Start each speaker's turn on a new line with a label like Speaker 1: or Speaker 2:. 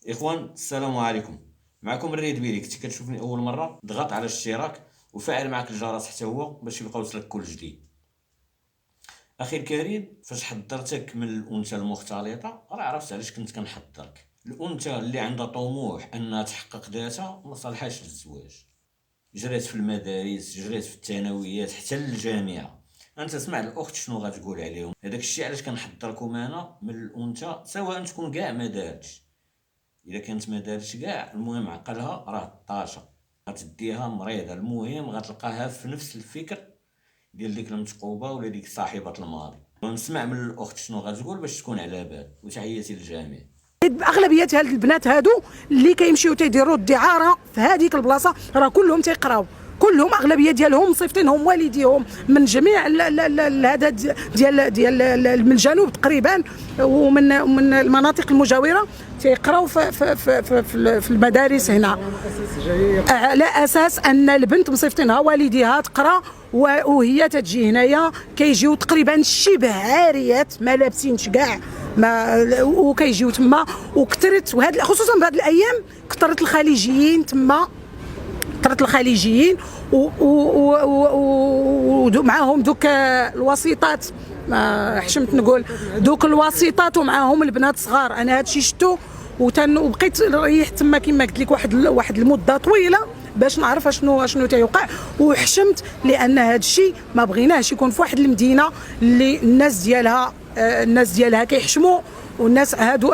Speaker 1: اخوان السلام عليكم. معكم الريد بيلي. كنتي كتشوفني اول مره ضغط على الاشتراك وفعل معك الجرس حتى هو باش يبقى يوصلك كل جديد. اخي الكريم، فاش حضرتك من الانثى المختلطه راه عرفت علاش كنت كنحضرك. الانثى اللي عندها طموح انها تحقق ذاتها ما صالحاش للزواج. جرات في المدارس، جرات في الثانويات، حتى للجامعه. انت اسمع الاخت شنو غتقول عليهم. هذاك الشيء علاش كنحضركم انا من الانثى، سواء تكون كاع ما دارتش. اذا كانت ما دارتش كاع، المهم عقلها راه طاشه، غتديها مريضه. المهم غتلقاها في نفس الفكر ديال ديك المتقوبه ولا ديك صاحبه الماضي. ونسمع من الاخت شنو غتقول باش تكون على بال. وتحياتي للجميع.
Speaker 2: اغلبيه هاد البنات هادو اللي كيمشيو تيديروا الدعاره في هذيك البلاصه راه كلهم تيقراو، كلهم اغلبيه ديالهم مصيفطينهم والديهم من جميع هذا ديال من الجنوب تقريبا ومن المناطق المجاوره تيقراو في المدارس هنا، على اساس ان البنت مصيفطينها والديها تقرا وهي تجي هنايا. كيجيو تقريبا شبه عاريات ما لابسينش كاع، ما وكيجيو تما. وكثرت وهاد خصوصا بهاد الايام كثرت الخليجيين تما، كثرت الخليجيين ومعاهم دوك الوسيطات، ما حشمت نقول دوك الوسيطات، ومعاهم البنات صغار. انا هادشي شفتو وبقيت ريحت تما كما قلت لك واحد المده طويله باش نعرف شنو تيوقع. وحشمت لان هذا الشيء ما بغيناهش يكون في واحد المدينه اللي الناس ديالها كيحشموا، والناس هادو